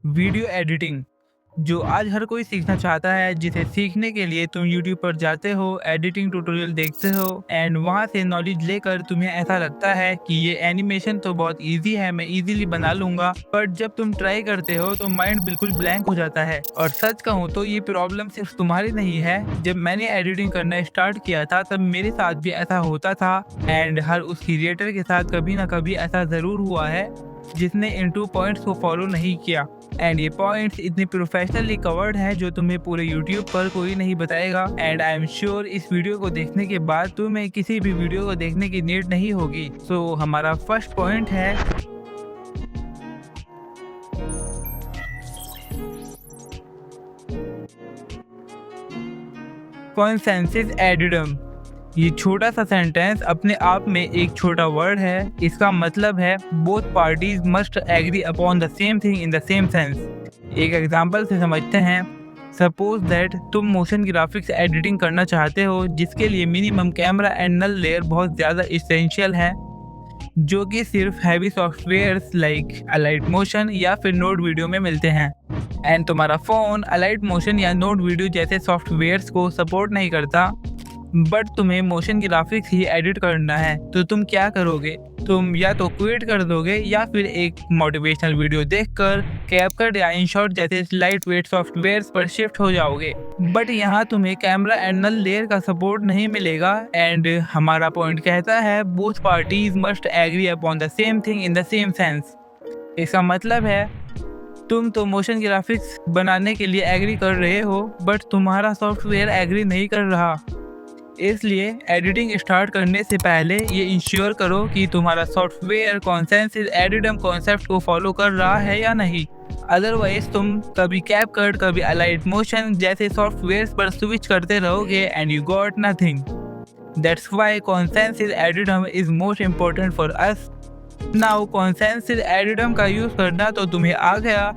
Video editing, जो आज हर कोई सीखना चाहता है, जिसे सीखने के लिए तुम YouTube पर जाते हो, एडिटिंग ट्यूटोरियल देखते हो एंड वहाँ से नॉलेज लेकर तुम्हें ऐसा लगता है कि ये एनिमेशन तो बहुत इजी है, मैं इजीली बना लूँगा। बट जब तुम ट्राई करते हो तो माइंड बिल्कुल ब्लैंक हो जाता है। और सच कहूँ तो ये प्रॉब्लम सिर्फ तुम्हारी नहीं है। जब मैंने एडिटिंग करना स्टार्ट किया था तब मेरे साथ भी ऐसा होता था एंड हर उस क्रिएटर के साथ कभी ना कभी ऐसा ज़रूर हुआ है जिसने इन 2 पॉइंट्स को फॉलो नहीं किया। एंड ये पॉइंट्स इतने प्रोफेशनली कवर्ड है जो तुम्हें पूरे YouTube पर कोई नहीं बताएगा। एंड आई एम श्योर इस वीडियो को देखने के बाद तुम्हें किसी भी वीडियो को देखने की नीड नहीं होगी। सो हमारा फर्स्ट पॉइंट है कॉन्सेंसस एडिडम। ये छोटा सा सेंटेंस अपने आप में एक छोटा वर्ड है। इसका मतलब है both parties must agree upon the same thing in the same sense. एक एग्जांपल से समझते हैं। सपोज दैट तुम मोशन ग्राफिक्स एडिटिंग करना चाहते हो जिसके लिए minimum camera and null layer बहुत ज़्यादा इसेंशियल है, जो कि सिर्फ heavy softwares like Alight motion या फिर नोड वीडियो में मिलते हैं। एंड तुम्हारा फ़ोन अलाइट मोशन या नोड वीडियो जैसे सॉफ्टवेयर्स को सपोर्ट नहीं करता, बट तुम्हें मोशन ग्राफिक्स ही एडिट करना है। तो तुम क्या करोगे? तुम या तो क्विट कर दोगे या फिर एक मोटिवेशनल वीडियो देखकर कैपकट या इनशॉट जैसे लाइट वेट सॉफ्टवेयर्स पर शिफ्ट हो जाओगे। बट यहाँ तुम्हें कैमरा एंड नल लेयर का सपोर्ट नहीं मिलेगा। एंड हमारा पॉइंट कहता है both parties must agree upon the same thing in the same sense. इसका मतलब है तुम तो मोशन ग्राफिक्स बनाने के लिए एग्री कर रहे हो, बट तुम्हारा सॉफ्टवेयर एग्री नहीं कर रहा। इसलिए एडिटिंग स्टार्ट करने से पहले ये इंश्योर करो कि तुम्हारा सॉफ्टवेयर कॉन्सेंसस एडिडम कॉन्सेप्ट को फॉलो कर रहा है या नहीं। अदरवाइज तुम कभी कैपकट कभी अलाइट मोशन जैसे सॉफ्टवेयर्स पर स्विच करते रहोगे and you got nothing. That's why consensus ad idem is most important for us. Now consensus ad idem का यूज़ करना तो तुम्हें आ गया,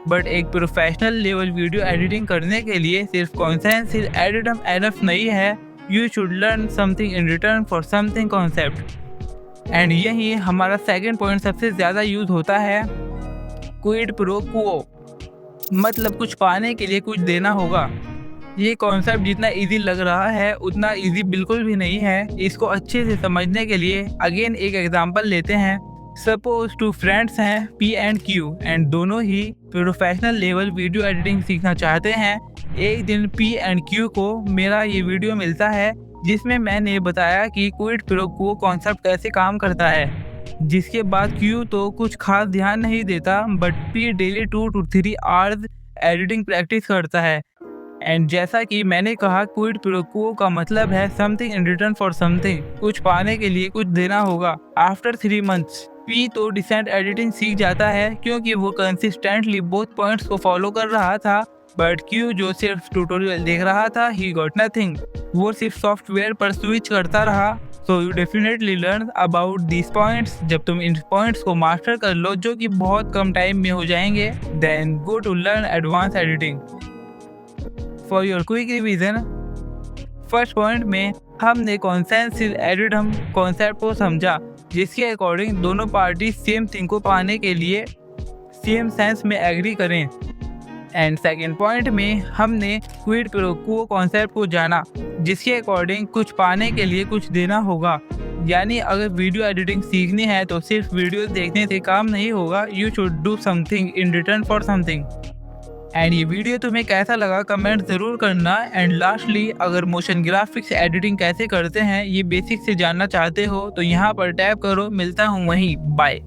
बट एक प्रोफेशनल लेवल वीडियो एडिटिंग करने के लिए सिर्फ कॉन्सेंसस एडिडम एनफ नहीं है। You should learn something in return for something concept. And यही हमारा सेकंड पॉइंट सबसे ज़्यादा यूज होता है, क्विड प्रो क्वो, मतलब कुछ पाने के लिए कुछ देना होगा। ये कॉन्सेप्ट जितना इजी लग रहा है उतना इजी बिल्कुल भी नहीं है। इसको अच्छे से समझने के लिए अगेन एक एग्जांपल लेते हैं। सपोज 2 फ्रेंड्स हैं P एंड Q एंड दोनों ही प्रोफेशनल लेवल वीडियो एडिटिंग सीखना चाहते हैं। एक दिन P एंड Q को मेरा ये वीडियो मिलता है जिसमें मैंने बताया कि क्विड प्रो क्वो कॉन्सेप्ट कैसे काम करता है। जिसके बाद Q तो कुछ खास ध्यान नहीं देता, but P daily 2 to 3 hours editing practice करता है। एंड जैसा कि मैंने कहा क्विड प्रो क्वो का मतलब है something in return for something, कुछ पाने के लिए कुछ देना होगा। आफ्टर 3 मंथ्स P तो डिसेंट एडिटिंग सीख जाता है क्योंकि वो कंसिस्टेंटली बोथ पॉइंट्स को फॉलो कर रहा था। बट Q जो सिर्फ ट्यूटोरियल देख रहा था, ही गॉट नथिंग। वो सिर्फ सॉफ्टवेयर पर स्विच करता रहा। So you definitely learn about this points. जब तुम इन पॉइंट्स को मास्टर कर लो, जो कि बहुत कम टाइम में हो जाएंगे, then go to learn advance editing. For your quick revision, first point में हमने कॉन्सेंसस एडिडम कॉन्सेप्ट को समझा, जिसके अकॉर्डिंग दोनों पार्टी सेम थिंग को पाने के लिए सेम सेंस में एग्री करें। एंड सेकंड पॉइंट में हमने क्विड प्रो क्वो कॉन्सेप्ट को जाना, जिसके अकॉर्डिंग कुछ पाने के लिए कुछ देना होगा। यानी अगर वीडियो एडिटिंग सीखनी है तो सिर्फ वीडियो देखने से काम नहीं होगा, you should do something in return for something. And ये वीडियो तुम्हें कैसा लगा कमेंट ज़रूर करना। एंड लास्टली, अगर मोशन ग्राफिक्स एडिटिंग कैसे करते हैं ये बेसिक से जानना चाहते हो तो यहाँ पर टैप करो। मिलता हूँ वहीं, बाय।